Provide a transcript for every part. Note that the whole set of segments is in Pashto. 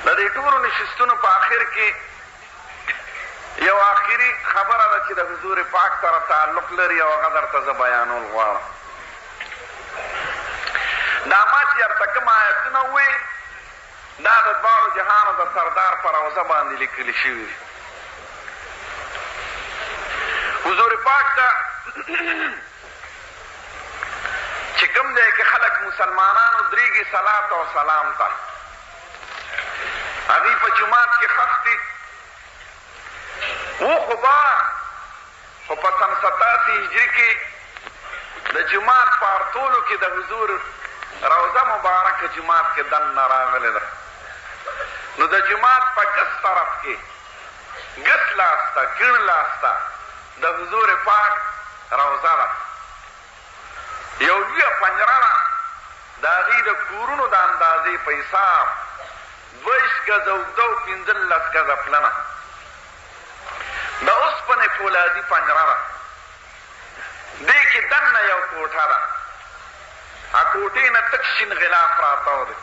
د دې ټولو نشستونو په آخر کې یو آخري خبره ده چې د حضور پاک سره تعلق لري او هغه درته زه بیانول غواړم. دا ما چې درته کوم آیتونه ووایي دا د دواړو جهانو د سردار په روضه باندې لیکلي شوي دي. حضور پاک ته چې کوم ځای کې خلک مسلمانان ودرېږي صلات او سلام ته هغوی په جومات کې ښخ دي و خو په سن 87 هجري کې د جومات په ارتولو کې د حضور روضه مبارکه جومات کې دننه راغلې ده. نو د جومات په ګس طرف کې ګس لاسته کیڼ لاسته د حضور پاک روضه ده. یو لویه پنجره ده د هغې د کورونو د اندازې په حساب 22 ګزه اوږده او 15 ګزه پلنه د اوسپنې فولادي پنجره ده. دې کې دننه یو کوټه ده. کوټې نه تک شین غلاف راته دی.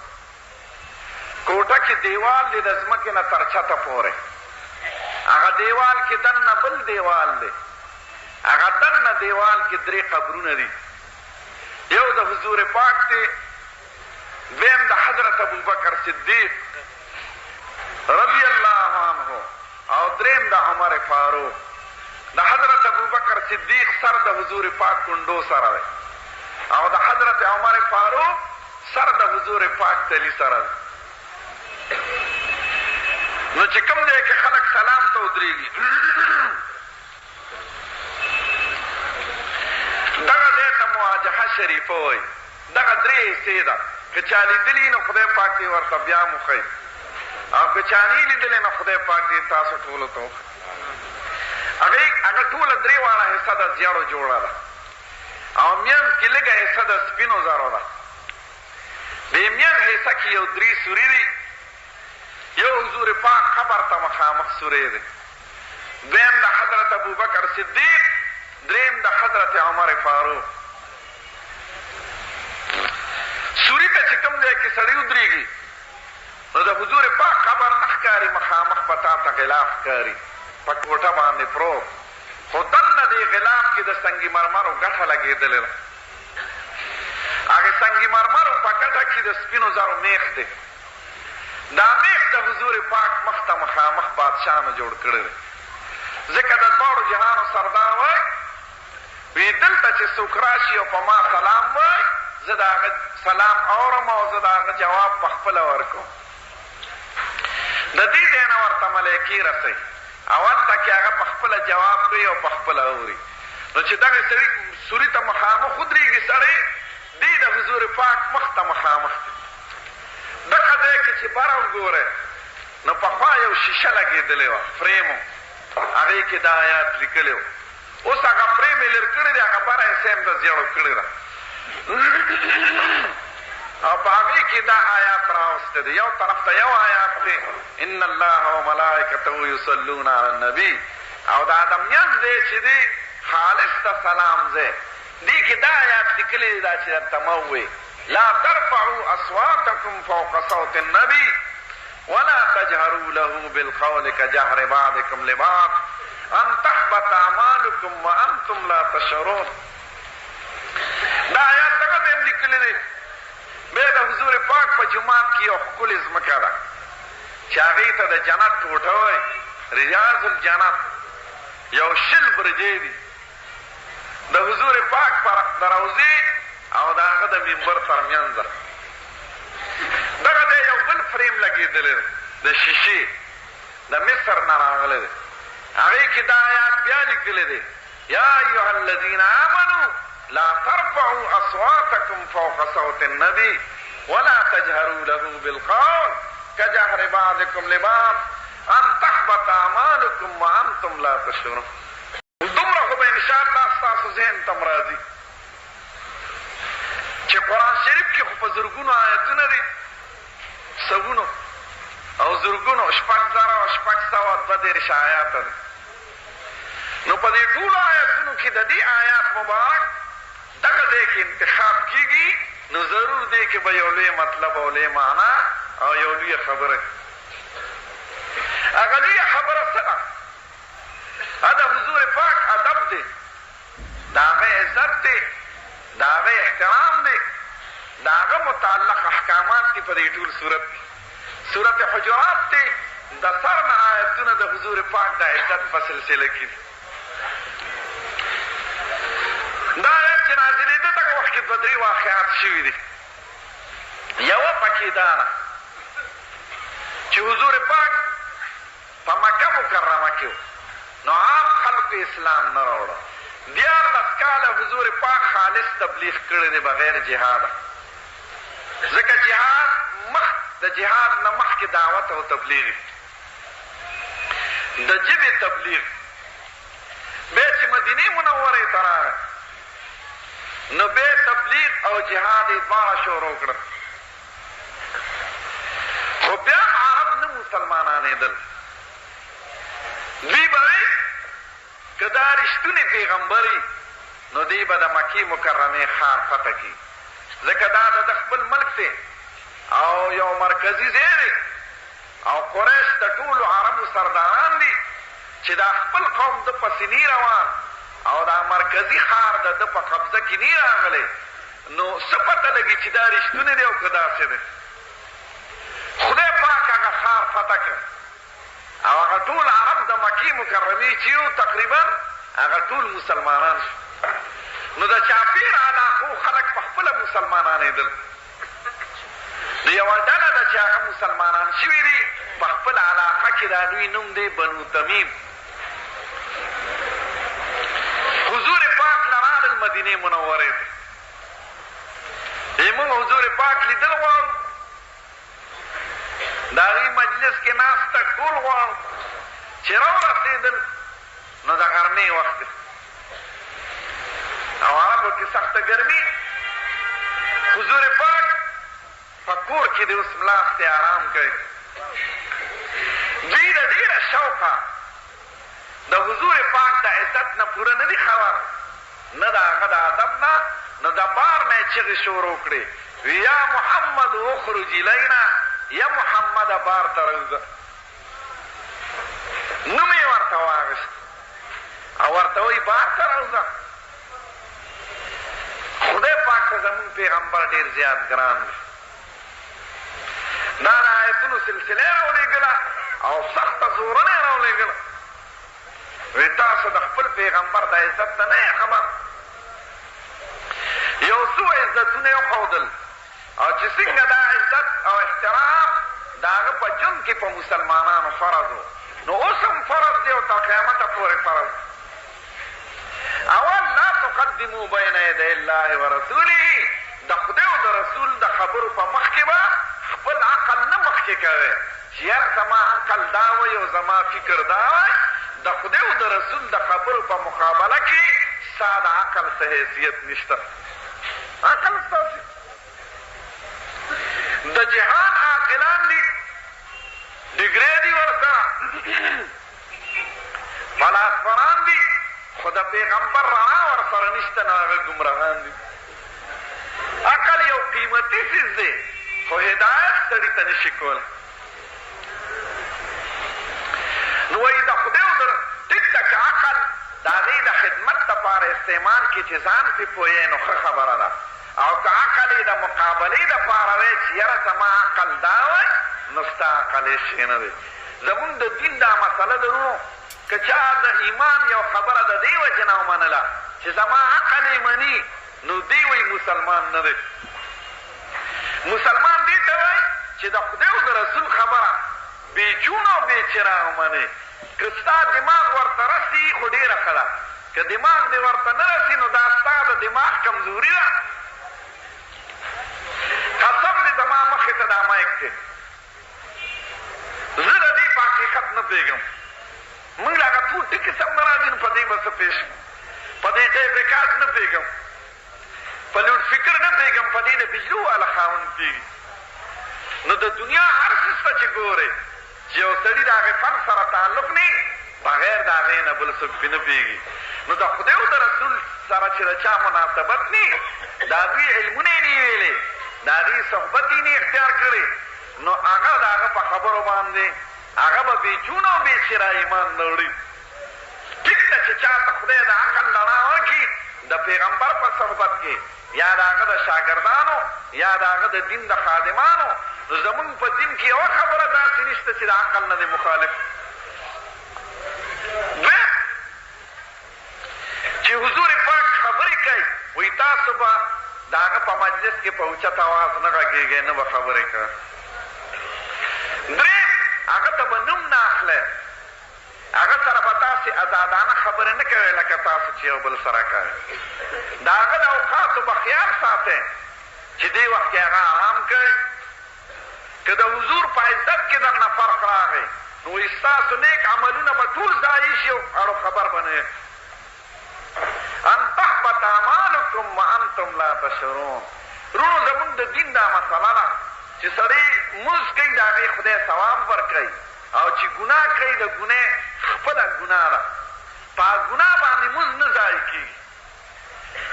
کوټه کې دیوال دی د ځمکې نه تر چته پورې. هغه دیوال کې دننه بل دیوال دی. هغه دننه دیوال کې 3 قبرونه دي. یو د حضور پاک دی، دویم د حضرت ابوبکر صدیق رضی الله عنه او دریم د عمر فاروق. د حضرت ابوبکر صدیق سر د حضور پاک کندو سره دی او د حضرت عمر فاروق سر د حضور پاک تلی سره دی. نو چې کوم ځای کې خلک سلام ته ودرېږي دغه ځای ته مواجهه شریفه وایي. دغه 3 حصې ده. که چا لیدلي نو خدای پاک دې ورته بیا موښئ او که چا نه لیدلی نو خدای پاک دې تاسو ټولو ته وښئ. هغه ټوله 3 واړه حصه د زیړو جوړه ده او منځ کې لږه حصه د سپینو زرو ده. دې منځ حصه کې یو 3 سوري دي. یو حضور پاک قبر ته مخامخ سوری دی، دویم د حضرت ابوبکر صدیق، دریم د حضرت عمر فاروق. سوري ته چې کوم ځای کې سړی ودرېږي نو د حضور پاک قبر نه ښکاري، مخامخ په تا ته غلاف ښکاري په کوټه باندې پروت، خو دننه دې غلاف کې د سنگ مرمرو ګټه لګېدلې ده. هغې سنگ مرمرو په ګټه کې د سپینو زرو میخ دی. دا میخ د حضور پاک مخ ته مخامخ بادشاهانو جوړ کړی دی. ځکه د دواړو جهانو سردار وایي وی دلته چې څوک راشي او په ما سلام وایي زه د هغه سلام اورم او زه د هغه جواب په خپله ورکوم. د دې ځای نه ورته ملایکې رسئ، اول ته کې هغه په خپله جواب کوي او په خپله اوري. نو چې دغه سړي سوري ته مخامخ ودرېږي سړی دې د حضور پاک مخ ته مخامخ دی. دغه ځای کې چې بره وګورئ نو پخوا یو شیشه لګېدلې وه، فریم و، هغې کې دا آیات لیکلی و. اوس هغه فریم یې لرې کړی دی، هغه بره یې سیم د زیړو کړې ده او په هغې کې دا آیات راوستی دی. یو طرف ته یو آیات دی ان الله و ملائکته یصلون علی النبی، او دا د منځ دی چې دی خالص د سلام ځای دې کې دا آیات لیکلی دی دا چې درته مه ووایي لا ترفعوا اصواتكم فوق صوت النبي ولا تجهروا له بالقول كجهر بعضكم لبعض ان تحبط اعمالكم وانتم لا تشعرون. دا آیات دغه ځای هم لیکلی دی. بیا د حضور پاک په جومات کې یو ښکلې ځمکه ده چې هغې ته د جنت ټوټه وایي، ریاض الجنت، یو 20 برجې دي د حضور پاک د روضې او د هغه د منبر ترمنځ ده. دغه ځای یو بل فریم لګېدلی دی د شیشې د مصر نه راغلی دی. هغې کې دا آیات بیا لیکلی دی یا ایها الذین آمنوا لا ترفعوا اصواتکم فوق صوت النبی ولا تجهروا له بالقول كجهر بعضكم لبعض ان تحبط اعمالكم وانتم لا تشعرون. دومره خو به انشاءالله ستاسو ذهن ته م راځي چې قرآن شریف کې خو په زرګونو آیتونه دي، سوونو او زرګونو 6,622 آیات دي. نو په دې ټولو آیتونو کې د دې آیات مبارک دغه ځای کې انتخاب کېږي نو ضرور دی کې به یو لوی مطلب او لوی معنا او یو لویه خبره هغه لویه خبره څه ده؟ د حضور پاک ادب دی، د هغه عزت دی، د هغه احترام دی، د هغه متعلق احکامات دي په دې ټول صورت کې. صورت حجرات دی، د سر نه آیتونه د حضور پاک د عزت په سلسله کې دي. دا آیت چې نازلېده دغه وخت کې دوه درې واقعات شوي دي. یوه پکې دا ده چې حضور پاک په مکه مکرمه کې و، نو عام خلکو اسلام نه راوړه. 14 کاله حضور پاک خالص تبلیغ کړی دی بغیر جهاده، ځکه جهاد د جهاد نه مخکې دعوت او تبلیغ، د ژبې تبلیغ. بیا چې مدینې منورې ته راغی نو بیا تبلیغ او جهاد یې دواړه شروع کړل. خو بیا هم عرب نه مسلمانانېدل. دوی به وایي که دا رښتونی پیغمبر وي نو دوی به د مکې مکرمې ښار فتح کړي، ځکه دا د خپل ملک دی او یو مرکزي ځای دی او قریش د ټولو عربو سرداران دي چې دا خپل قوم د پسې نی روان او دا مرکزي ښار د ده په قبضه کې نی راغلی، نو څه پته لګي چې دا رښتونی دی او که داسې دی. خدای پاک هغه ښار فتح کړ او هغه ټول عرب د مکې مکرمې چې یو تقریبا هغه ټول مسلمانان شو. نو د چاپېر علاقو خلک په خپله مسلمانانېدل. د یوه ډله ده چې هغه مسلمانان شوي دي په خپل علاقه کې، د دوی نوم دی بنو تمیم. حضور پاک لرالل مدینې منورې ته. موږ حضور پاک لیدل غواړو، د هغې مجلس کې ناسته ټول غواړو. چې راورسېدل نو د غرمې وخت دی او عربو کې سخته ګرمي. حضور پاک په کور کې د اوس ملاستې آرام کوي. دوی د ډېره شوقه د حضور پاک د عزت نه پوره نه دي خبر، نه د هغه د ادب نه، نو د بار نه یې چغې شروع کړې، یا محمد اخرج الینا، یا محمد بار ته راوځه. نوم یې ورته واخیست او ورته وایي بار ته راوځه. خدای پاک ته زمونږ پیغمبر ډېر زیات ګران دی. دا د آیتونو سلسله یې راولېږله او سخته زورنه یې راولېږله. وی تاسو د خپل پیغمبر د عزت ته نه یې خبر. یو څو عزتونه یې وښودل او چې څنګه دا عزت او احترام د هغه په ژوند کې په مسلمانانو فرض و، نو اوس هم فرض دی او تر قیامته پورې فرض. اول لا تقدمو بین یدی الله ورسوله، د خدای او د رسول د خبرو په مخ کې به خپل عقل نه مخکې کوئ چې یار زما عقل دا وایي او زما فکر دا وایي. د خدای او د رسول د خبرو په مقابله کې ستا د عقل څه حیثیت نشته. عقل ستاسې د جهان عاقلان دي، ډګرې دي ورسره، فلاسفران دي، خو د پیغمبر رڼا ورسره نشته، نو هغه ګمراهان دي. عقل یو قیمتي څیز دی خو هدایت سړي ته نشي کولی. نو وایي د خدای او ټیک ده که عقل د هغې د خدمت دپاره استعمال کړي چې ځان پرې پوهیې نو ښه خبره ده، او که عقل یې د مقابلې دپاره وایي چې یاره زما عقل دا وایي نو ستا عقل هېڅ شی نه دی. زمونږ د دین دا مسله لرو، که چا د ایمان یو خبره د دې وجې نه ومنله چې زما عقل یې مني نو دی وایي مسلمان نه دی. مسلمان دې ته وایي چې د خدای او د رسول خبره بې چون او بې چراغ ومنې. که ستا دماغ ورته رسي خو ډېره ښه ده، که دماغ دې ورته نه رسي نو دا ستا د دماغ کمزوري ده. قسم دې زما مخې ته دا مایک دی، زه د دې په حقیقت نه پوهېږم. موږ له هغه ټول ټکي سم نه راځي نو په دې به څه پېښ، په دې ټیپ ریکارډ نه پوهېږم، په لوډ فکر نه پوهېږم، په دې د بجلو والا خاوند پوهېږي. نو د دنیا هر څه ته چې ګورې چې یو سړي د هغې فن سره تعلق نه بغیر د هغې نه بل څوک پرې نه پوهېږي. نو د خدای او د رسول سره چې د چا مناسبت نه د هغوی علمونه یې نه ویلې، د هغې صحبت یې نه اختیار کړی، نو هغه د هغه په خبرو باندې هغه به بېچونه او بېڅېره ایمان نه وړي. ټیک ده چې چا ته خدای د عقل رڼا ورکړي د پیغمبر په صحبت کې یا د هغه د شاګردانو یا د هغه د دین د خادمانو، نو زمونږ په دین کې یوه خبره داسې نشته چې د عقل نه دی مخالف. دویم چې حضور پاک خبرې کوي وایي تاسو به د هغه په مجلس کې په اوچت اواز نه غږېږئ، نه به خبرې کوئ. دریم هغه ته به نوم نه اخلی، هغه سره به تاسې ازادانه خبرې نه کوئ لکه تاسو چې یو بل سره کوئ. د هغه د اوقاتو به خیال ساتئ چې دې وخت کې هغه آرام کوي. که د حضور په عزت کې درنه فرق راغی نو ستاسو نیک عملونه به ټول ضایع شي او اړو خبر به نه ان تحبط اعمالکم وانتم لا تشعرون. وروڼو زمونږ د دین دا مسله ده چې سړی لمونځ کوي د هغې خدای ثواب ورکوي، او چې ګناه کوي د ګناه خپله ګناه ده. په ګناه باندې لمونځ نه ضایع کېږي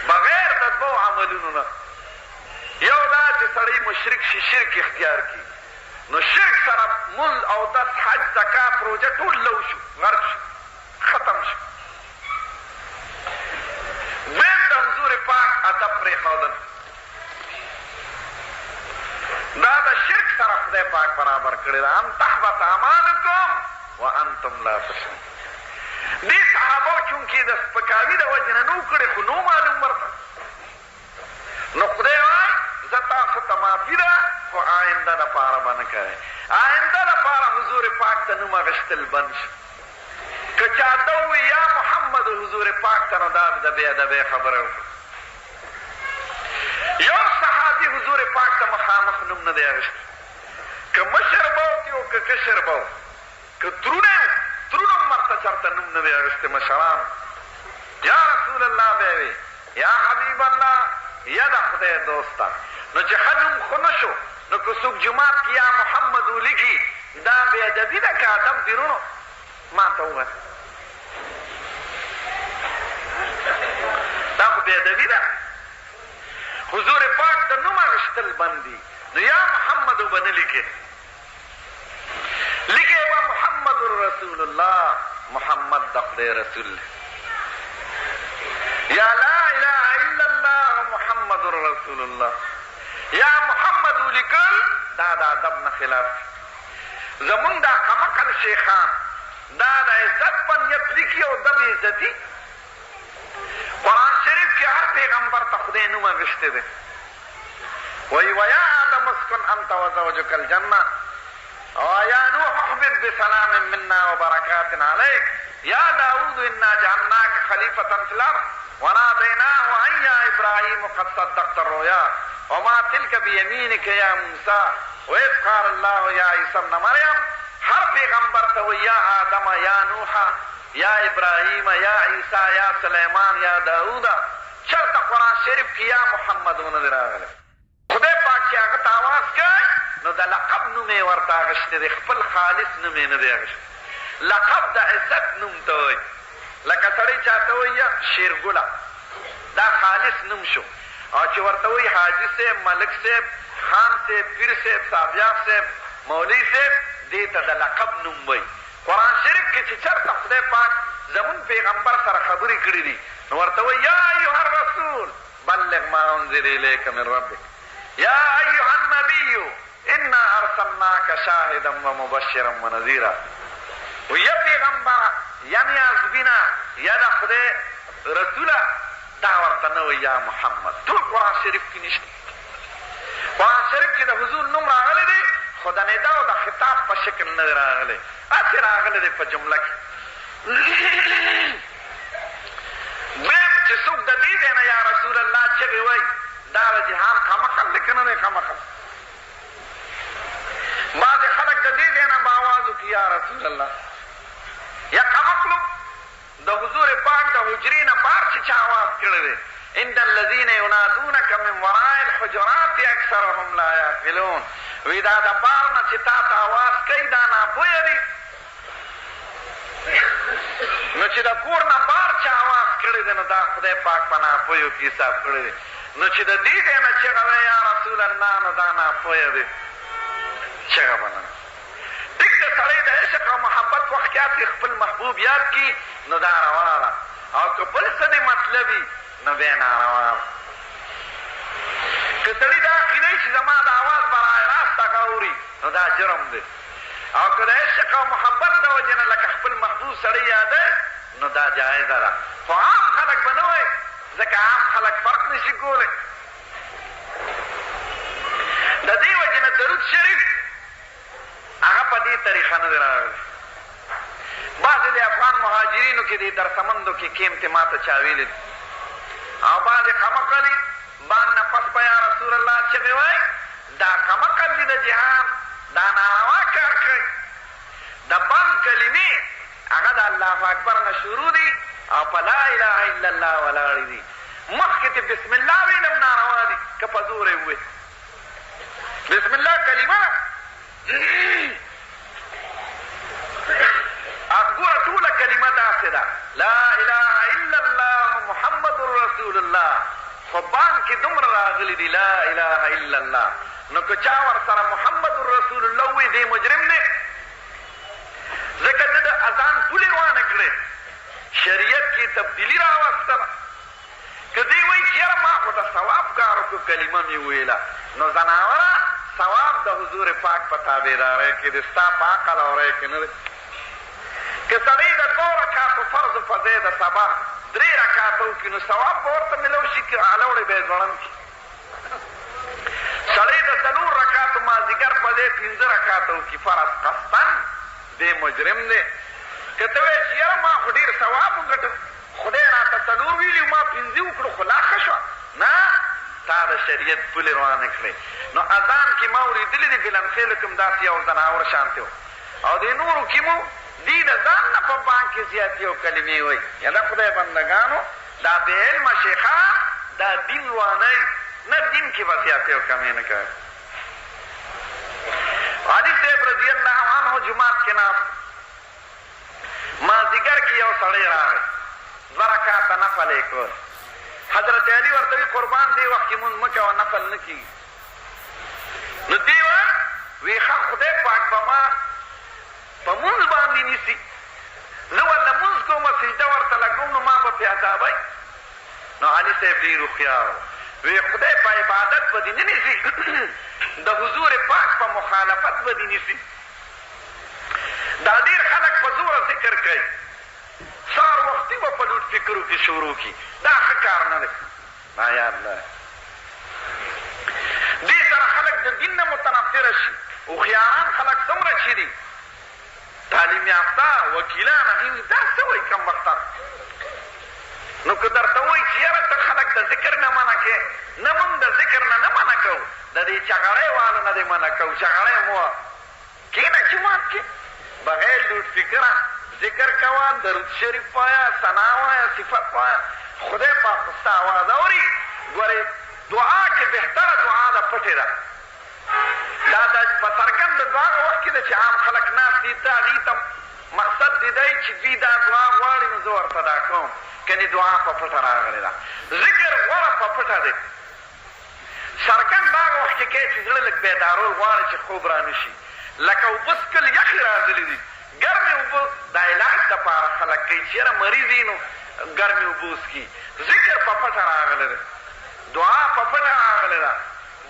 بغیر د دوو عملونو نه. یو دا چې سړی مشرک شي، شرک اختیار کړي، نو شرک سره لمونځ اودس حج زکات روژه ټول لو شو، غرق شو، ختم شو. دویم د حضور پاک ادب پرېښودل، دا د شرک سره خدای پاک برابر کړی ده. ان تحبط اعمالکم وانتم لا تشعرون. دې صحابو چونکې د سپکاوي د وجې نه نو کړی خو نو معلوم ورته، نو خدای وایي زه تاسو ته معافي ده خو آینده دپاره به نه کوئ. آینده دپاره حضور پاک ته نوم اخیستل بند شي. که چا ته ووایي یا محمد حضور پاک ته، نو دا د بې ادبۍ خبره وکړه. یو صحابي حضور پاک ته مخامخ نوم نه دی اخیستی، که مشر به و او که کشر به و، که ترونه هم ورته چېرته نوم نه دی اخیستی. مشران یا رسول الله به وي یا حبیب الله یا د خدای دوسته. نو چې ښه نوم خو نه شو، نو که څوک جومات کې یا محمد ولیکي دا بې ادبي ده که ادب دي؟ وروڼو ما ته ووایه دا خو بې ادبي ده. حضور پاک ته نوم اخیستل بند دي. نو یا محمد به نه لیکې، لیکې به محمد رسول الله، محمد د خدای رسول دی. یا لا اله الا الله محمد رسول الله، یا محمد ولیکل دا د ادب نه خلاف. زمونږ دا کمقل شیخان دا د عزت په نیت لیکي او د بې عزتي. قرآن شریف کې هر پیغمبر ته خدای نوم اخیستی دی. وایي ویا آدم اسکن انت وزوجک الجنه، ویا نوح اهبط بسلام منا وبرکات علیک، یا داود انا جعلناک خلیفة فی الارض ونادیناه ان یا ابراهیم قد صدقت الرؤیا وما تلک بیمینک یا موسی واذ قال الله یا عیسی ابن مریم. هر پیغمبر ته وایي یا آدم، یا نوح، یا ابراهیم، یا عیسی، یا سلیمان، یا داوده. چرته قرآن شریف کې یا محمد ونه دی راغلی. خدای پاک چې هغه ته آواز کوي نو د لقب نوم یې ورته اخیستی دی، خپل خالص نوم یې نه دی اخیستی. لقب د عزت نوم ته وایي. لکه سړی چاته وایي شیرګله، دا خالص نوم شو. او چې ورته وایي حاجي صاحب، ملک صاحب، خان صاحب، پیر صاحب، صابیاب صاحب، مولوي صاحب، دې ته د لقب نوم وایي. قرآن شریف کې چې چېرته خدای پاک زمون پیغمبر سره خبرې کړي دي نو ورته وایي یا ایها الرسول بلغ ما انزل الیک من ربک، یا ایها النبی انا ارسلناک شاهدا ومبشرا ونذیرا. و یا پیغمبر یا نیازبینه یا د خدای رسوله، دا ورته نه وایي یا محمد. ټول قرآن شریف کې نشته. قرآن شریف کې د حضور نوم راغلی دی خو د ندا او د خطاب په شکل نه دی راغلی، هسې راغلی دی په جمله کې. دویم چې څوک د دې ځای نه یا رسول الله چغې وایي دا د جهان قمقل دی که نه دی قمقل. بعضې خلک د دې ځای نه به آواز وکړي یا رسول الله، یا قمقلو د حضور پاک د حجرې نه بار چې چا آواز کړی دی ان الذین ینادونک من وراء الحجرات اکثرهم لا یعقلون. وی دا د بار نه چې تا ته آواز کوي دا ناپویه دي. نو چې د کور نه بار چا آواز کړی دی نو دا خدای پاک په ناپویو کې حساب کړی دی. نو چې د دې ځای نه چغه وی یا رسول الله نو دا ناپویه دی، چغه به نه. ټیک د سړی د عشق او محبت وخت کې خپل محبوب یاد کی نو دا روا ده او که بل څه د مطلبي نو بیا ناروا ده. که سړي دا عقیده وي چې زما د اواز به راست هغه اوري نو دا جرم دی. او که د عشق او محبت د وجې نه لکه خپل محبوب سړی یاده نو دا جایزه ده. خو عام خلک به نه وایي ځکه عام خلک فرق نشي کولی. د دې وجې نه درود شریف هغه په دې طریقه نه دی راغلی. بعضې د افغان مهاجرینو کې د درسمندو کې کیم ته ماته چا ویلي دي او بعضې قمقلي بان نه پس به یا رسول الله چغې وایي دا قمقل دي د جهان دا ناروا کار کوي. د بند کلمې هغه د الله اکبر نه شروع دي او په لا اله الا الله ولاړې دي. مخکې ته بسم الله ویلم ناروا دي که په زور یې ووایي. بسم الله کلمه ګوره ټوله کلمه داسې ده لا اله الا الله محمد رسول الله. خو بان کې دومره راغلي دي لا اله الا الله. نو که چا ورسره محمد رسول الله ووایي دی مجرم دی ځکه ده د اذان پولې روانه کړې شریعت کې تبدیلي راوستله. که دی وایي چې یاره ما خو د ثواب کار وکړو کلمه مې وویله نو ځناوره ثواب د حضور پاک په تابعدارۍ کې دی ستا په عقل او رای کې نه دی. که سړی د 2 رکعاتو فرض په ځای د سبا 3 رکعاته وکړي نو ثواب به ورته میلو شي که هلوړې به یې ځوړند کړي. سړی د 4 رکعاتو مازدیګر په ځای 5 رکعاته وکړي فرض قصدن دی مجرم دی. که ته وایې چې یاره ما خو ډېر ثواب وګټه خدای راته 4 ویلي ما 5 وکړو خو لا ښه شوه نه تا د شریعت پولې روانې کړې. نو اذان کې ما اورېدلي دي بلنخیلو کې هم داسې یو ځناور شانتې و او د نورو کې مو دی د ځان نه په بانک کې زیاتې او کلمې وایي. یا د خدای بندګانو دا بې علمه شیخان دا دین وانئ نه دین کې به زیاتې او کمې نه کوي. علي صاحب رضی الله عنه جومات کې ناست مازدیګر کې یو سړی راغی 2 رکعاته نفل یې کول. حضرت علي ورته وي قربان دې وخت کې مونځ مه کوه نفل نه کېږي. نو دی وی ښه خدای پاک به ما په مونځ باندې نیسي زه ورله مونځ کومه سجده ورته لګوم نو ما به پرې عذابوي. نو علي صاحب ډېر هوښیار وی خدای په عبادت به دې نه نیسي د حضور پاک په مخالفت به دې نیسي. دا ډېر خلک په زوره ذکر کوي سهار وختي به په لوټ فکرو کې شروع کړي دا ښه کار نه دی. یا الله دې سره خلک د دین نه متنفره شي. هوښیاران خلک څومره چې دي تعلیم یافته وکیلان هغوی دا څه وایي کمبختان. نو که درته وایي چې یاره ته خلک د ذکر نه منع کوې نه مونږ د ذکر نه نه منع کوو د دې چغړۍ والو نه دې منع کوو. چغړۍ مو کښېنه جومات کې بغیر لوټ فکره ذکر کوه درود شریف وایه ثنا وایه صفت وایه خدای پاک خو ستا اواز اوري. ګورې دعا کې بهتره دعا ده پټې ده. دا په څرګند د دعا وخت کې ده چې عام خلک ناست دي ته هغوی ته مقصد دې دی چې دوی دا دعا غواړي نو زه ورته دا کوم کنې دعا په پټه راغلې ده. ذکر غوره په پټه دی. څرګند دا وخت کې کوې چې زړه لږ بیدارول غواړي چې خوب را نه شي لکه اوبه څکل یخې راغلي دي ګرمې اوبه د علاج دپاره خلک کوي چې یاره مریض یې نو ګرمې اوبه وڅکي. ذکر په پټه راغلی دی دعا په پټه راغلی ده.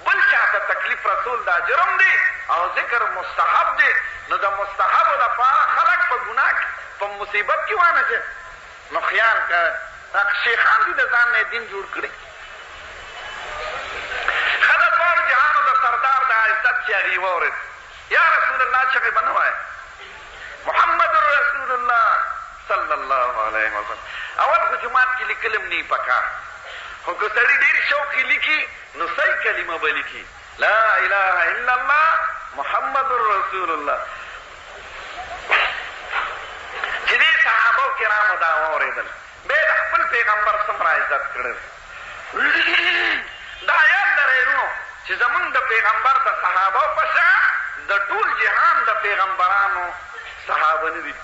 بل چاته تکلیف رسول دا جرم دی او ذکر مستحب دی. نو د مستحبو دپاره خلک په ګناه په مصیبت کې وانه چې نو خیال کوه دا شیخان دي د ځان نه دین جوړ کړي. ښه د دواړو جهانو د سردار د عزت چې هغې واورېد یا رسول الله چغې به نه وایه محمد رسول الله صلی الله علیه وسلم. اول خو جومات کې لیکلم نه پکار خو که سړي ډېر شوق کې لیکي نو صحیح کلمه به لیکي لا اله الا الله محمد رسول الله. چې دې صحابو کرامو دا واورېدل بیا د خپل پیغمبر څومره عزت کړی. دا یاد لرئ نو چې زمونږ د پیغمبر د صحابو په شان د ټول جهان د پیغمبرانو صحابه نه دي.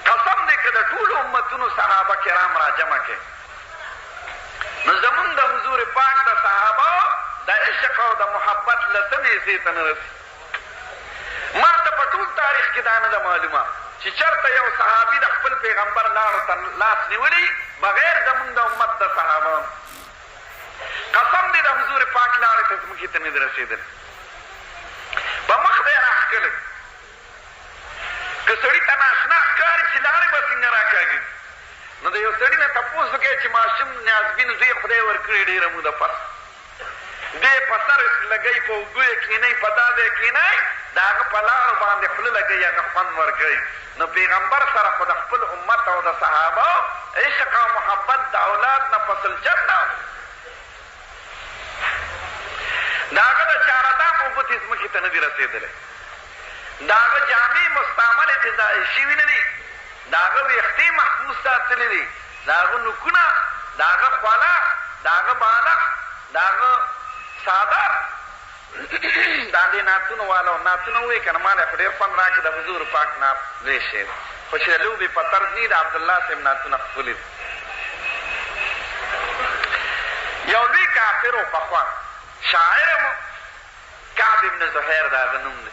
قسم دی که د ټولو امتونو صحابه کرام را جمع کړي نو زمونږ د حضور پاک د صحابه د عشق او د محبت لسمې حصې ته نه رسي. ما ته په ټول تاریخ کې دا نه ده معلومه چې چېرته یو صحابي د خپل پیغمبر لارو ته لاس نیولی بغیر زمونږ د امت د صحابه قسم دی د حضور پاک لارې ته ځمکې ته نه دي رسېدلی په مخ دی راښکلی که سړي ته ناشنا ښکاري چې لارې به څنګه راکاږي نو د یو سړي نه تپوس وکړئ چې ماشوم نیازبین زوی خدای ورکړي ډېره موده پس دې په سر لګوي په اوږو یې کښېنوي په دا ځای کښېنوي د هغه په لارو باندې خوله لګوي هغه خوند ورکوي نو پیغمبر سره خو د خپل امت او د صحابه عشق او محبت د اولاد نه فصل چت ده د هغه د چارهدام اوبه تې ځمکې ته نه دي رسېدلی د هغه جامې مستعملې چې ځای شوي نه دي د هغه ویښتې محفوظ ساتلي دي د هغه نوکونه د هغه خوله د هغه بالښت د هغه څادر دا دې نعتونو والا نعتونه ووایي که نه ما خو ډېر خوند راکړي د حضور پاک نعت لوی شی دی خو چې د لوبې په طرز دي د عبدالله صاحب نعتونه ښکلي دي یو لوی کافر و پخوا شاعر مو کعب ابن زهیر د هغه نوم دی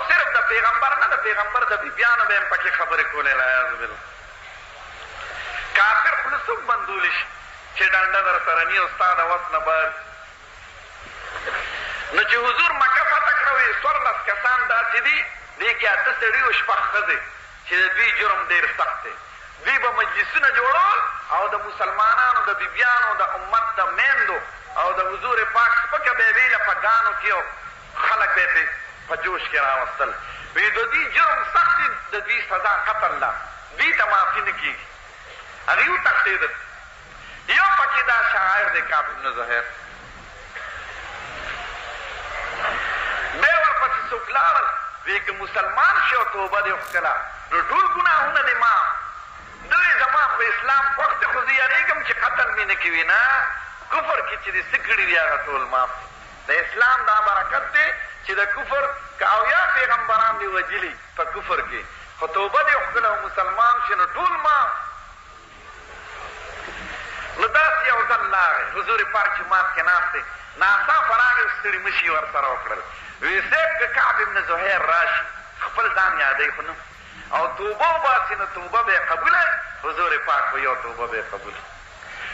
صرف د پیغمبر نه د پیغمبر د بیبیانو به هم پکې خبرې کولې العیاذ بالله کافر خوله څوک بندولی شي چې ډنډه در سره ني او ستا د وس نه بار نو چې حضور مکه فتح کړه وایي 14 کسان داسې دي دې کې 8 سړي او 6 ښځې چې د دوی جرم ډېر سخت دی دوی به مجلسونه جوړول او د مسلمانانو د بیبیانو د امت د میندو او د حضور پاک سپکه به یې ویله په ګانو کې او خلک به یې په جوش کې راوستل وایي د دوی جرم سخت دی د دوی سزا قتل ده دوی ته معافي نه کېږي هغوی وتښتېدل یو پکې دا شاعر دی کعب بن زهیر بیا ورپسې څوک لاړل وایي که مسلمان شي او توبه دې وکړله نو ټول ګناهونه دې معاف دوی زما په اسلام خوښ دی خو زه یارېږم چې قتل مې نه کوي نه کفر کې چې دې څه کړي دي هغه ټول معاف د اسلام دا برکت دی چې د کفر که اویا پیغمبران دې وجلي په کفر کې خو توبه دې وکړله او مسلمان شي نو ټول معاف نو داسې یو ځل لاغی حضور پاک جومات کې ناست دی ناڅاپه راغی ستړي مشي ورسره وکړل وایي صاحب که کعب ابن زهیر راشي خپل ځان یادوي خو نه او توبه وباسي نو توبه به یې قبوله حضور پاک به یو توبه به یې قبوله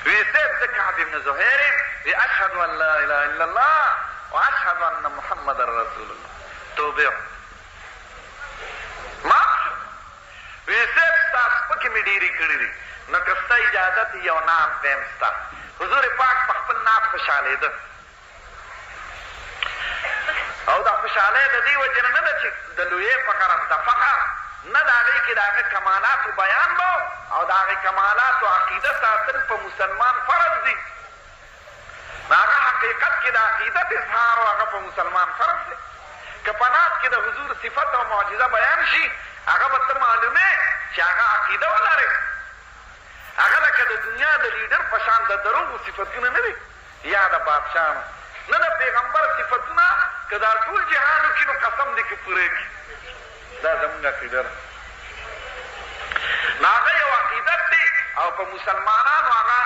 وایي صاحب زه کعب ابن زهیر یم وایي اشهد ان لا اله الا الله واشهد ان محمد رسول الله توبه معاف شو وایي صاحب ستا سپکې مې ډېرې کړي دي نو که ستا اجازت یو نعت ویم ستا حضور پاک په خپل نعت خوشحالېده او دا خوشحالۍ د دې وجې نه ده چې د لویې په غرض د فخر نه د هغې کې د هغه کمالاتو بیان به او د هغې کمالاتو عقیده ساتل په مسلمان فرض دي د هغه حقیقت کې د عقیدت اظهار او هغه په مسلمان فرض دی که په نعت کې د حضور صفت او معجزه بیان شي هغه به ته معلومې چې هغه عقیده ولرې هغه لکه د دنیا د لیډر په شان د دروغو صفتونه نه دي یا د بادشاهانو نه د پیغمبر صفتونه که دا ټول جهان وکړي نو قسم دی که پوره کړي دا زموږ عقیده ده نو هغه یو عقیدت دی او په مسلمانانو هغه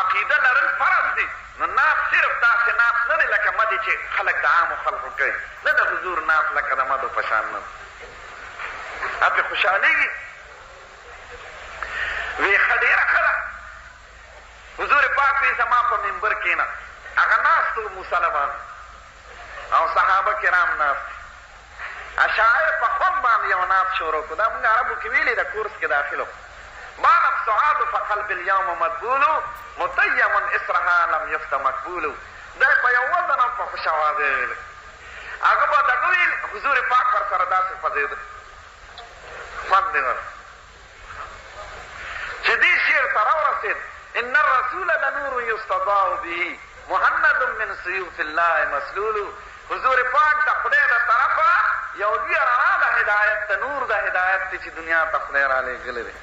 عقیده لرل فرض دی نو نعت صرف داسې نعت نه دی لکه مدې چې خلک د عامو خلکو کوي نه د حضور نعت لکه د مدو په شان نه هغه پرې خوشحالېږي وی ښه ډېره ښه ده حضور پاک وی زما په منبر کښېنه هغه ناست و مسلمان او صحابه کرام ناست اشاعر په خوند باندې یو نعت شروع کړو دا مونږ عربو کې ویلې د کورس کې داخلو بانت سعاد فقلب اليوم مدبول متیم اسرها لم یفت مقبول دا په یو وزن او په خوش اواز یې ویلې هغه به دغه ویل حضور پاک ورسره داسې خوځېده خوند یې ور چې دې شعر ته راورسېد ان الرسول لنور یستضاء به محمد من سیوف الله مسلول حضور پاک د خدای د طرفه یو لوی رڼا د هدایت د نور د هدایت دی چې دنیا ته خدای رالیږلی دی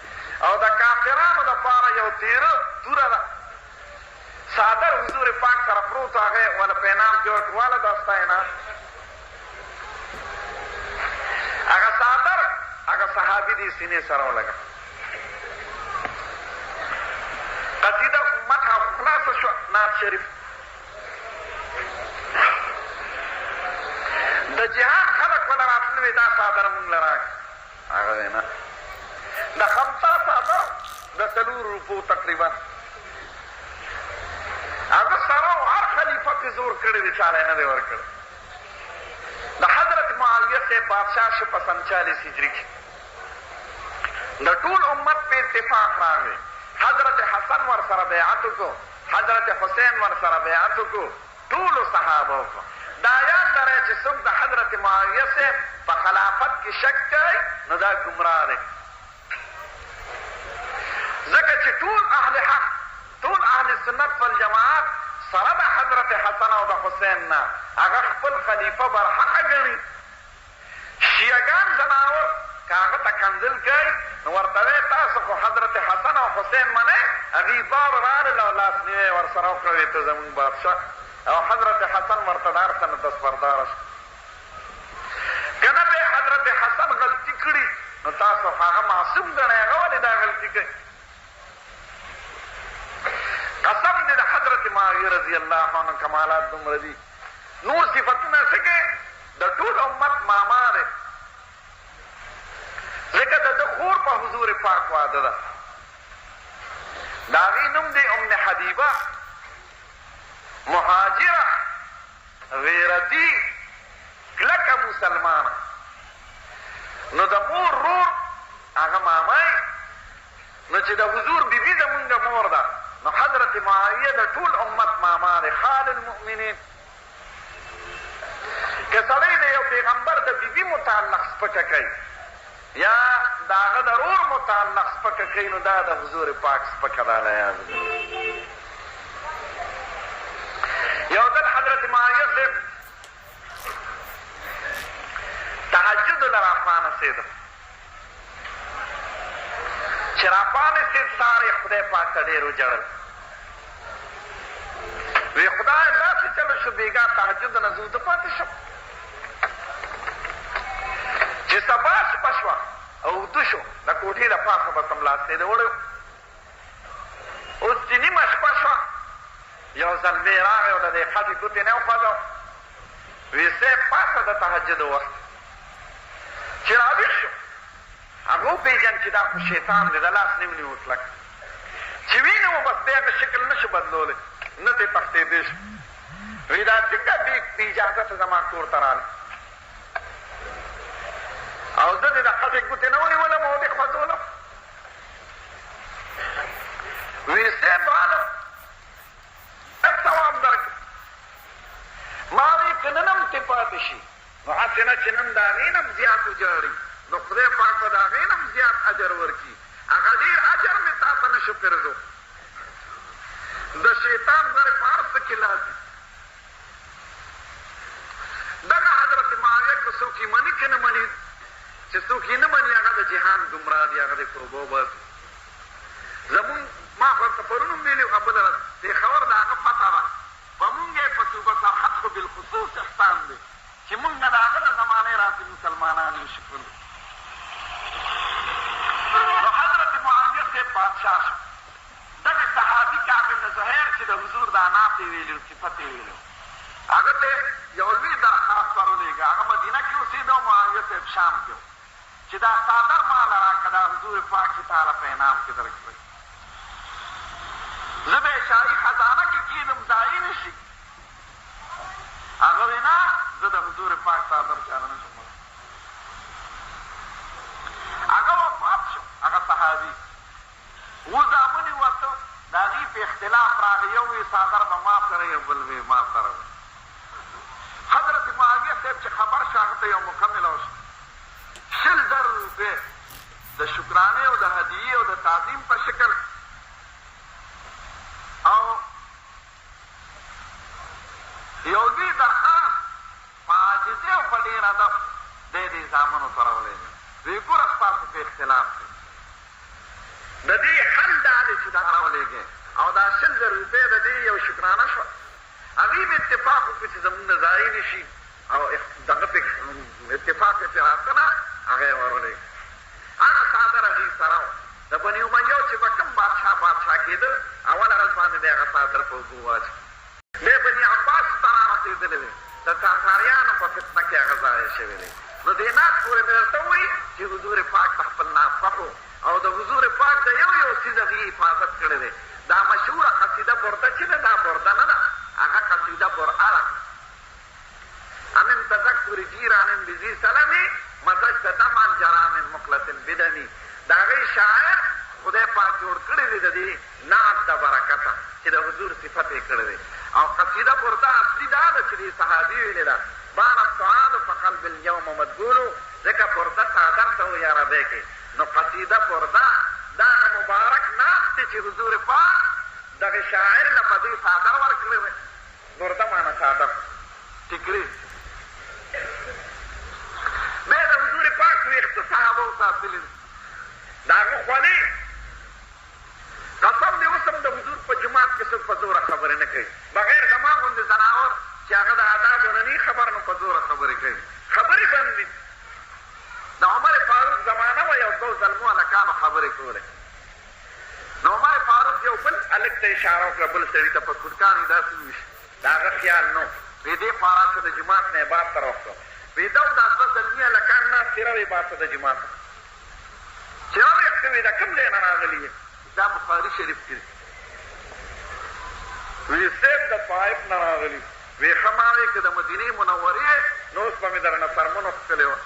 او د کافرانو دپاره یو تیره توره ده څادر حضور پاک سره پروت هغې وله په انعام کې ورکړو واله دا ستا انعام هغه څادر هغه صحابي دې سینې سره ولګه قصیده مدحه خلاصه شوه نعت شریف د جهان خلق وله راتللي دا صادر مونږ لراک هغه نه د خمسه صادر د 3 روپو تقریبا هغه سره هر خلیفه په زور کړی دی چاله نه دی ورکړی د حضرت معاویه صاحب بادشاہ شو په 47 هجری کې د ټول امت په اتفاق راغی حضرت حسن ور سره بیعت وکړو حضرت حسین ور سره بیعت وکړو ټولو صحابه وکړو دا یاد لرئ چې څوک د حضرت معاویه صاحب په خلافت کې شک کوي نو دا ګمراه دی ځکه چې ټول اهل حق ټول اهل سنت والجماعت سره د حضرت حسن او د حسین نه هغه خپل خلیفه برحقه ګڼي شیعګان زناور که هغه ته کنځل کوي نو ورته وایي تاسو خو حضرت حسن او حسین منئ هغوی دواړو راغلل او لاسنیوی یې ورسره وکړه ته زمونږ بادشاه او حضرت حسن ورته د هر څه نه دستبرداره شو که نه به حضرت حسن غلطي کړي نو تاسو هغه معصوم ګڼئ هغه ولې دا غلطي کوي قسم دې د حضرت معاویه رضی الله عنه کمالات دومره دي نور صفتونه څه کوي د ټول امت ماما دی ځکه د ده خور په حضور پاک واده ده د هغې نوم دی ام حبیبه مهاجره غیرتي کلکه مسلمانه نو د مور رور هغه مامای نو چې د حضور بیبي زمونږ مور ده نو حضرت معاویه د ټول امت ماما دی خال المؤمنین که سړی د یو پیغمبر د بیبي متعلق سپکه کوي یا د هغه د رور متعلق سپکه کوي نو دا د حضور پاک سپکه ده علیاذ یو ځل حضرت معاویه صاحب تهجد له راپانسېده چې راپانسېد سهار یې خدای پاک ته ډېر وژړل وی خدای داسې چلو شو بېګا تهجد نه زه اوده پاتې شم چې سبا شپه شوه او اوده شو د کوټې د پاسه به سملاستېده وړی اوس چې نیمه شپه شوه یو زلمی راغی او د دې ښځې ګوتې نه وخوځو وی صاحب پاسه د تهجد وخت چې راویښ شو هغه وپېژند چې دا خو شیطان دی د لاس نیم نیو کلک چې وینه مو بس دی هغه شکل نه شو بدلولی نه ترې تښتېدی شو وی دا څنګه بې اجازته زما کور ته راغلی او زه دې د ښځې ګوتې نه ونیولم او دې خوځولم وی صاحب عالم لږ ثواب درکړه ما وی که نن هم ترې پاتې شي نو هسې نه چې نن د هغې نه هم زیات وجاړي نو خدای پاک به د هغې نه هم زیات اجر ورکړي هغه ډېر اجر مې تا ته نه شو پرځو د شیطان ضرب په هر څه کې لازي دغه حضرت معاویه که څوک یې مني که نه مني چې څوک یې نه مني هغه د جهان ګمراه دي هغه د توبه وباسي زمونږ ما ورته پرون هم ویلي وه بله ورځ پېښور د هغه پته ده په مونږ یې په صوبه سرحد خو بالخصوص احسان دی چې مونږ نه د هغه د زمانې راسې مسلمانان یو شکر نو حضرت معاویه صاحب بادشاه شو دغه صحابي کعب بن زهیر چې د حضور دا نعت یې ویلي صفت یې ویلي هغه ته یو لوی درخواست ورولېږه هغه مدینه کې اوسېده او معاویه صاحب شام کې چې دا څادر ماله راکړه دا حضور پاک چې تعالی په انعام کې درکړئ زه به یې شاهي خزانه کې کښېنم ځایي نه شي هغه وی نه زه د حضور پاک څادر چاله نه شم هغه وفات شو هغه صحابي اووه زامن یې ورته د هغې په اختلاف راغی یو وی څادر به ما سره یو بل وی ما سره وی حضرت معاویه صاحب چې خبر شو هغه ته یو مکمله وشو 100,000 روپۍ د شکرانې او د هدیې او د تعظیم په شکل او یو لوی درخواست په عاجزۍ او په ډېر ادب دی دې زامنو ته راولېږه وی ګوره ستاسو په اختلاف دی د دې حل دا دی چې دا راولېږې او دا 100,000 روپۍ د دې یو شکرانه شوه هغوی به اتفاق وکړو چې زمونږ نه ضایع نه شي او دغه پې اتفاق یې پرې راکنه هغه یې ورولېږه هغه څادر هغوی سره و د بني امیو چې به کوم بادشاه کېدل اوله ورځ باندې به یې هغه څادر په اوبو واچو بیا بني عباس ته رارسېدلی دی د تاتاریانو په فتنه کې هغه ضایع شوی دی نو دې ناز پورې مې درته ووایي چې حضور پاک په خپل ناز خوښ او د حضور پاک د یو څیز هغې حفاظت کړی دی. دا مشهوره قصیده برده چې ده دا برده نه ده، هغه قصیده برعه ده. امن تذکر جیران بذی سلمی مزجت دمعا جرا من مقلة بدمی. د هغې شاعر خدای پاک جوړ کړی دی د دې نعت د برکته چې د حضور صفت یې کړی دی. او قصیده برده اصلي دا ده چې دې صحابي ویلې ده بان السعاد فقلب اليوم مدبولو، ځکه برده څادر ته و یا ربی کې. نو قصیده برده دا مبارک نعت دی چې حضور پاک دغه شاعر له په دې څادر ورکړی دی. برده معنی څادر ټیکري. بیا د حضور پاک ویښته صحابو ساتلي دي، د هغه خولې قسم دې اوس هم د حضور په جومات کې څوک په زوره خبرې نه کوي، بغیر زما غوندې ځناور چې هغه د آدابو نه نه خبر نو په زوره خبرې کوي. خبرې بند دي. د عمر فاروق زمانه وه، یو دو ظلمو هلکانو خبرې کولې. نو عمر فاروق یو بل هلک ته اشاره وکړه، بل سړي ته په کوټکان یې داسې وویشت، د هغه خیال نه و. وی دې خوا راشه د جومات نه یې بار ته راوښته. وی دا دا دوه زلمي هلکان ناست دي، راویې باسه د جومات چې راویښته وي دا کوم ځای نه راغلي یې؟ دا بخاري شریف کې دی. وی صاحب د طایف نه راغلي. وی ښه ما وی که د مدینې منورې نو اوس به مې درنه سرمن وښکلې وه.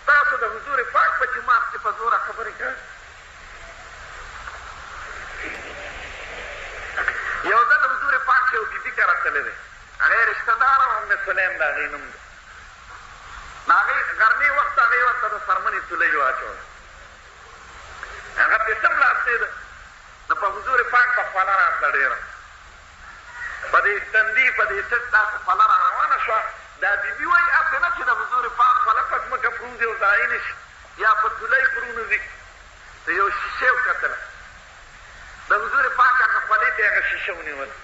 تاسو د حضور پاک په جومات کې په زوره خبرې کوئ. یو ځل حضور پاک یو بیبي کره تللی دی، هغې رشته داره ام سلیم د هغې نوم دی. نو هغې غرمې وخت هغې ورته د څرمنې تولۍ واچوله، هغه پې څه ملاستېده. نو په حضور پاک په خوله راتله ډېره، په دې تندي په دې سټ داسې خوله را روانه شوه. دا بیبي وایي هسې نه چې د حضور پاک خوله په ځمکه پروزي او ځایي نه شي یا په تولۍ پرونوځي. د یو شیشې وکتله، د حضور پاک هغه خولې ته یې هغه شیشه ونیوله.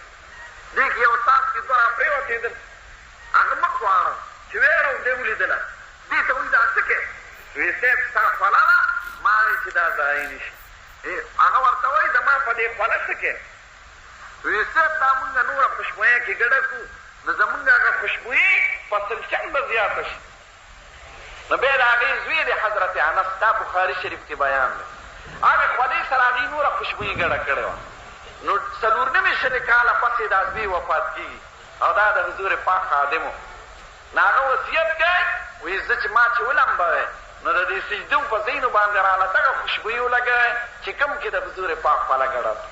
دې کې یو څاڅکي دوه را پرېوتېدل، هغه مخ واړه چې ویې راو دې ولیدله. دې ته وایي دا څه کوې؟ وی صاحب ستا خوله ده، ما وایي چې دا ځایي نه شي. هغه ورته وایي زما په دې خوله څه کوې؟ وی صاحب دا مونږ نوره خوشبویه کې ګډه کړو، نو زمونږ هغه خوشبویي په سلچن به زیاته شي. نو بیا د هغې زوی دی حضرت انس، دا بخاري شریف کې بیان دی. هغې خولې سره هغې نوره خوشبویي ګډه کړې وه. نو 4.5 کاله پسې دا زوی وفات کېږي او دا د حضور پاک خادم و. نو هغه وصیت کوي، وایي زه چې ما چې ولمبوی نو د دې سجدو په ځینو باندې راله دغه خوشبویي ولګوئ چې کوم کې د حضور پاک خوله ګډه ده.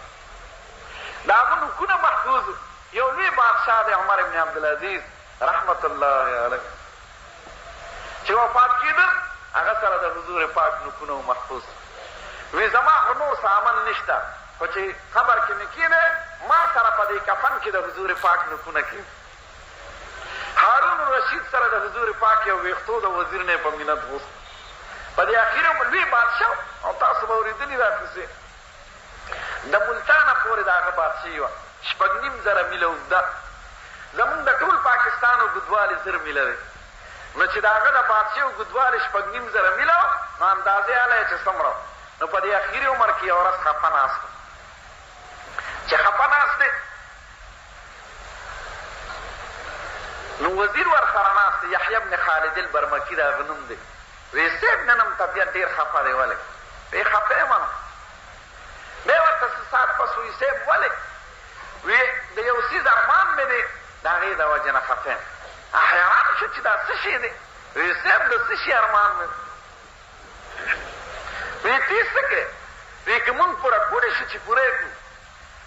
د هغه نوکونه محفوظ و. یو لوی بادشاه دی عمر بن عبدالعزیز رحمت الله علیه، چې وفات کېده هغه سره د حضور پاک نوکونه و محفوظ. وی زما خو نور سامان نشته، خو چې قبر کې مې کېنی ما سره په دې کفن کې د حضور پاک نوکونه کېږي. هارون الرشید سره د حضور پاک یو ویښتو د وزیر نه یې په مینت غوښت. په دې اخر یې لوی بادشاه او تاسو به اورېدلي دا کیسې. د ملتانه پورې د هغه بادشاهي وه، 6.5 میله اوږده. زمونږ د ټول پاکستان اوږدوالی 1000 میله دی. نو چې د هغه د بادشاه اوږدوالی 6.5 میله وه، نو اندازې هله یې چې څومره. نو په دې اخري عمر کې یو ورځ خفه ناست دی. چې خفه ناست دی نو وزیر ورسره ناست دی، یحیی بن خالد البرمکي د هغه نوم دی. وی صاحب نن هم طبیعت ډېر خفه دی، ولې؟ وی خفه یم نو. بیا ورته څه ساعت پس وی صاحب ولې؟ وی د یو څیز ارمان مې دی، د هغې د وجې نه خفه یم. حیران شو چې دا څه شی دی؟ وی صاحب د څه شي ارمان مې دی؟ وی تی څه کوې؟ وی که مونږ پوره کولی شو چې پوره یې کړو.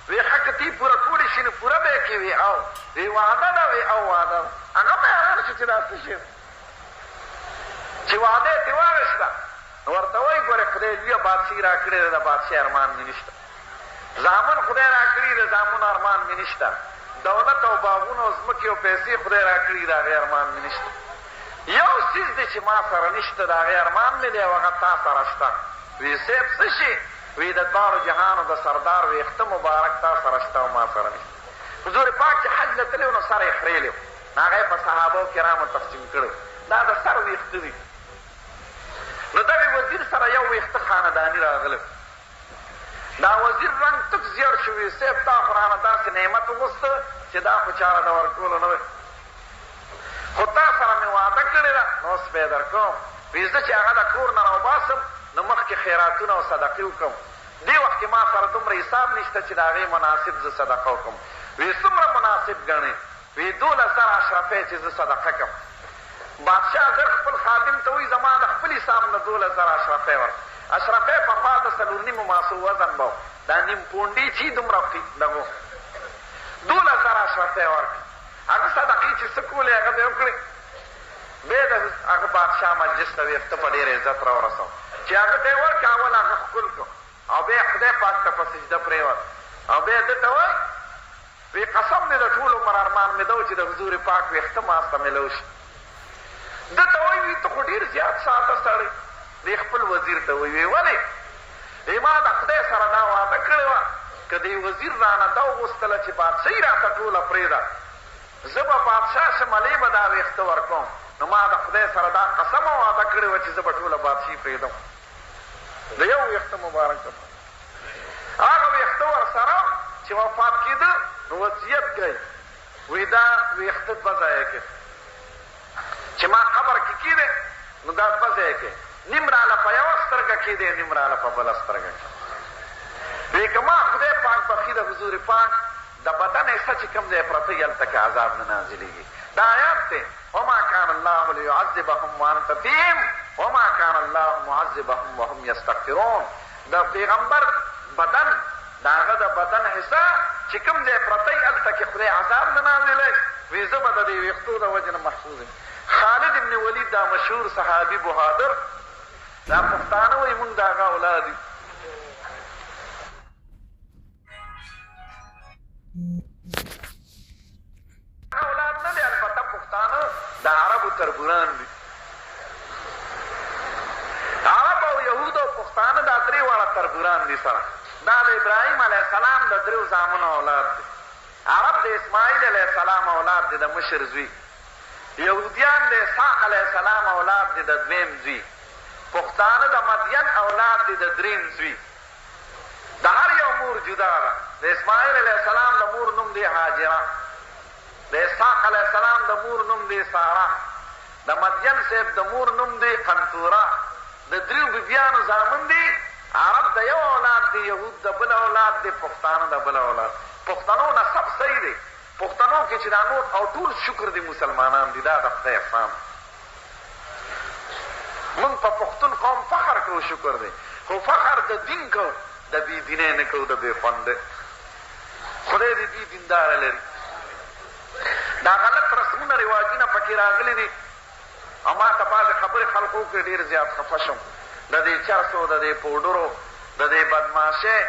وی ښه که تی پوره کولی شي نو پوره به یې کې. وی او وی وعده ده. وی او وعده ده. هغه به حیران شو چې دا څه شی دی چې وعده یې ترې واخېسته. نو ورته وایي ګورې خدای لویه بادشاهي را کړې ده، د بادشاه ارمان مې نشته. زامن خدای را کړي د زامنو ارمان مې نشته. دولت او باغونه او ځمکې او پیسې خدای را کړي د هغې ارمان مې نشته. یو څیز دی چې ما سره نشته، د هغې ارمان مې دی او هغه تا سره شته. وی صاحب څه شي؟ وی د دواړو جهانو د سردار ویښته مبارک تا سره شته او ما سره نشته. حضور پاک چې حج له تللی و نو سر یې خریلی و، هغه یې په صحابو کرامو تقسیم کړی. دا د سر ویښته دي. نو دغې وزیر سره یو ویښته خانداني راغلی. دا وزیر رنګ تک زیړ شو. وی صاحب تا خو رانه داسې نعمت وغوښته چې دا خو چاره د ورکولو نه وی. خو تا سره مې وعده کړې ده نو اوس به یې در کوم وایي زه چې هغه د کور نه راوباسم نو مخکې خیراتونه او صدقې وکړم دې وخت کې ما سره دومره حساب نشته چې د هغې مناسب زه صدقه وکړم وایي څومره مناسب ګڼې وایي 12,000 اشرفۍ چې زه صدقه کړم بادشاه زر خپل خادم ته وایي زما د خپل حساب نه 12,000 اشرفۍ ورکړه اشرفۍ پخوا د 4.5 ماسو وزن به دا نیم پونډې چې دومره دغو 12,000 اشرفۍ ورکړه هغه صدقې چې څه کولې هغه به یې وکړې بیا د هغه بادشاه مجلس ته ویښته په ډېر عزت راورسوه چې هغه ته یې ورکړه اول هغه ښکل کړو او بیا خدای پاک ته په سجده پرېوت او بیا ده ته وایي وی قسم مې د ټول عمر ارمان مې ده چې د حضور پاک ویښته ماسته میلو شي ده ته وایي وی ته خو ډېر زیات ساده سړی دی خپل وزیر ته وایي وی ولې وی ما د خدای سره دا وعده کړې وه که دې وزیر رانه دا وغوښتله چې بادشاهي راته ټوله پرېږده زه به بادشاه شم هلې به دا ویښته ورکوم نو ما د خدای سره دا قسم او وعده کړې وه چې زه به ټوله بادشاهي پرېږدم د یو ویښته مبارک ده هغه ویښته ورسره چې وفات کېده نو وصیت کوي وایي دا ویښته دوه ځایه کړې چې ما قبر کې کېدی نو دا دوه ځایه کړې نیم راله په یوه سترګه کېدی نیم راله په بله سترګه کې وایي که ما خدای پاک بخي د حضور پاک د بدن حصه چې کوم ځای پرته وي هلته کې عذاب نه نازلېږي دا آیات دی وما کان الله لیعذبهم وانت فیهم وما کان الله معذبهم وهم یستغفرون د پیغمبر بدن د هغه د بدن حصه چې کوم ځای پرته وي هلته کې خدای عذاب نه نازلوي وایي زه به د دې ویښتو د وجې نه محفوظ یم خالد ابن ولید دا مشهور صحابي بهادر دا پښتانه وایي مونږ د هغه اولاد یو اولاد نه دی البته پښتانه د عربو تربوران دي عرب او یهود او پښتانه دا درې واړه تربوران دي سره دا د ابراهیم علیه السلام د دریو زامنو اولاد دی عرب د اسماعیل علیه السلام اولاد دی د مشر زوی یهودیان د اسحاق علیه السلام اولاد دی د دویم زوی پښتانه د مدین اولاد دی د دریم زوی د هر یو مور جدا ده د اسماعیل علیه السلام د مور نوم دی هاجره د اسحاق علیه السلام د مور نوم دی ساره د مدین صاحب د مور نوم دی قنطوره د دریو بیبیانو زامن دی عرب د یو اولاد دی یهود د بل اولاد دی پښتانه د بل اولاد پښتنو نسب صحیح دی پښتنو کې چې دا نور او ټول شکر دی مسلمانان دي دا د خدای احسان موږ په پښتون قوم فخر کوو شکر دی خو فخر د دین کوو د بې دینۍ نه کوو د بې خونده خدای دې بې دینداره لري دا غلط رسمونه رواجونه پکې راغلي دي او ما ته بعضې خبرې خلکو وکړې ډېر زیات خفه شم د دې چرسو د دې پوډرو د دې بدماشۍ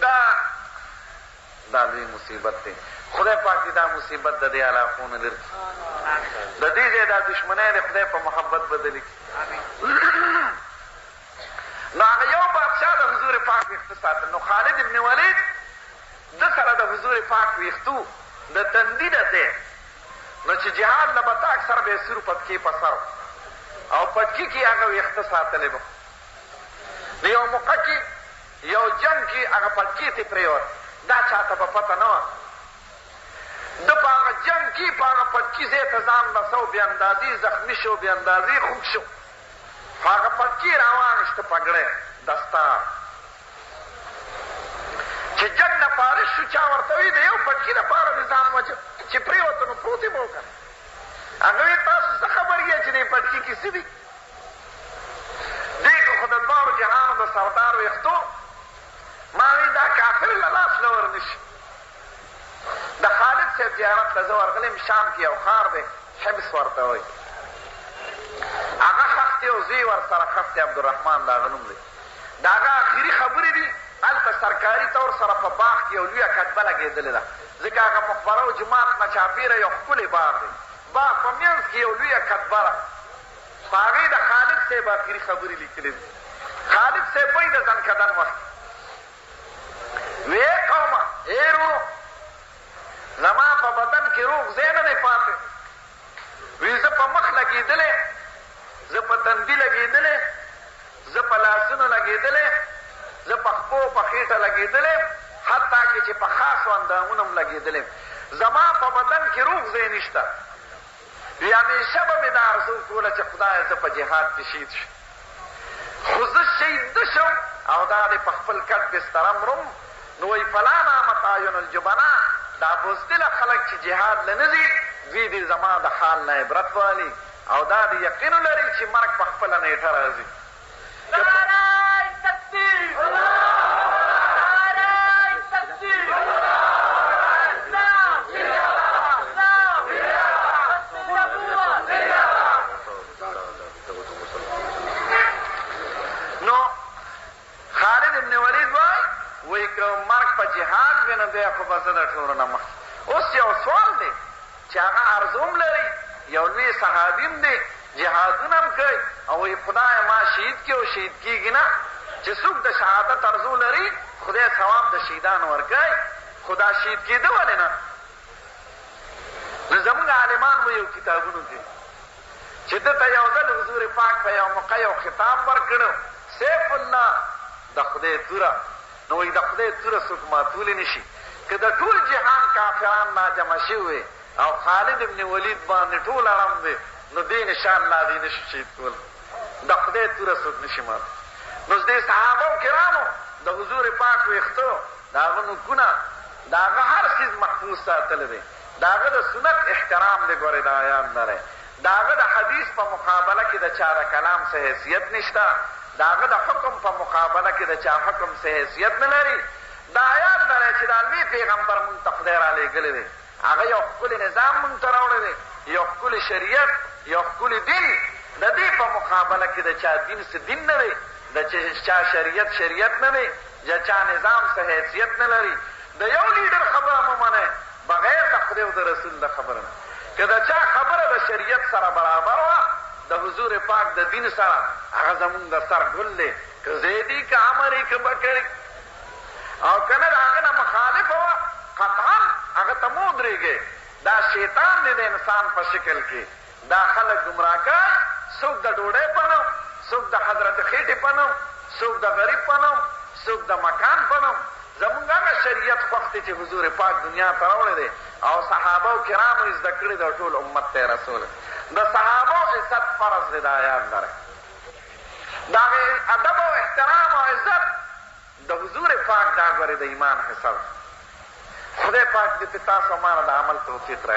دا لوی مصیبت دی خدای پاک دې دا مصیبت د دې علاقو نه لري د دې ځای دا دشمنۍ د خدای په محبت بدلي نو هغه یو بادشاه د حضور پاک ویښته ساتل نو خالد ابن ولید ده سره د حضور پاک ویښتو د تندي نه دی نو چې جهاد نه به ته اکثر به یې سور پتکې په سر او پتکې کې هغه ویښته ساتلی به نو یو موقع کې یو جنګ کې هغه پتکې ترې پرېوت دا چاته به پته نه وه ده په هغه جنګ کې په هغه پتکي ځای ته ځان رسو بې اندازې زخمي شو بې اندازې خوږ شو په هغه پتکي راواغېسته پګړی دستار چې جنګ نه فارغ شو چا ورته وي د یو پټکي دپاره دې ځان وچه چې پرېوته نو پروت یې به وکړه هغه وایي تاسو څه خبر یې چې دې پټکي کې څه دي دې که خو د دواړو جهانو د سردار ویښتو ما وایي دا کافر له لاس نه ورنشي د خالد صاحب زیارت ته زه ورغلم شام کې یو ښار دی حبس ورته وایي هغه خښ دی او زوی ورسره خښ دی عبدالرحمن د هغه نوم دی د هغه اخري خبرې دي هلته سرکاري طور سره په باغ کې یو لویه کتبه لګېدلې ده ځکه هغه مقبره او جومات نه چاپېره یو ښکلی باغ دی باغ په منځ کې یو لویه کتبه ده په هغې د خالد صاحب اخري خبرې لیکلې دي خالد صاحب وایي د زنکدن وخت وی قومه ای رو زما په بدن کې روغ ځای نه دی پاتې وی زه په مخ لګېدلی زه په تندي لګېدلی زه په لاسونو لګېدلی زه په خپو په خېټه لګېدلی حتی کې چې په خاصو اندامونه هم لګېدلی زما په بدن کې روغ ځای نشته وی همیشه به مې دا ارزو کوله چې خدایه زه په جهاد کې شهید شم، خو زه شهید نه شم او دا دې په خپل کټ بستره مرم. نو وایي فلا نامت اعین الجبنا، دا بزدله خلک چې جهاد له نه ځي دوی دې زما د حال نه عبرت والي او دا دې یقین لري چې مرګ په خپله نیټه راځي. نو خالد ابن ولید وایي که مرګ په جهاد وي نو بیا خو به زه د ټولو نه مخکې. اوس یو سوال دی چې هغه ارزوم لري، یو لوی صحابي هم دی، جهادونه هم کوي او وایي خدایه ما شهید کړي او شهید کېږي نه. چې څوک د شهادت ارزو لري خدای ثواب د شهیدانو ورکوي، خو دا شهید کېده ولې نه؟ نو زموږ عالمان و یو کتابونو کې چې ده ته یو ځل حضور پاک په یو موقع یو خطاب ورکړو، سیف الله د خدای توره. نو وایي د خدای توره څوک ماتولی نه شي. که د ټول جهان کافران ناجمع شوي او خالد ابن ولید باندې ټول اړم دی نو دی انشاءالله دی نشي شهید کولی. د خدای توره څوک نشي مات. نو دې صحابه کرامو د حضور پاک ویښتو د هغه نوکونه د هغه هر څیز محفوظ ساتلی دی، د هغه د سنت احترام دی. ګورې دا یاد لرئ د هغه د حدیث په مقابله کې د چا د کلام څه حیثیت نشته، د هغه د حکم په مقابله کې د چا حکم څه حیثیت نه لري. دا یاد لرئ چې دا لوی پیغمبر مونږ ته خدای رالیږلی دی، هغه یو ښکلی نظام مونږ ته راوړی دی، یو ښکلی شریعت، یو ښکلی دین. د دې په مقابله کې د چا دین څه دین نه دی، د چا شریعت نه دی، د چا نظام څه حیثیت نه لري. د یو لیډر خبره مه منئ بغیر د خدای او د رسول د خبره نه. که د چا خبره د شریعت سره برابر وه د حضور پاک د دین سره، هغه زمونږ د سر ګل دی، که زیدي که عمري که بکري. او که نه د هغه نه مخالفه وه قطعا هغه ته مه ودرېږئ. دا شیطان دی د انسان په شکل کې، دا خلک ګمراه کوي، څوک د ډوډۍ په نوم، څوک د حضرت خېټې په نوم، څوک د غریب په نوم، څوک د مکان په نوم. زمونږ هغه شریعت خوښ دی چې حضور پاک دنیا ته راوړی دی او صحابه کرامو یې زده کړي د ټول امت ته یې رسولی. د صحابو عزت فرض دی، دا یاد لرئ. د هغې ادب او احترام او عزت د حضور پاک دا ګورې د ایمان حصه ده. خدای پاک دې په تاسو او ما نه د عمل توفیق راکړي.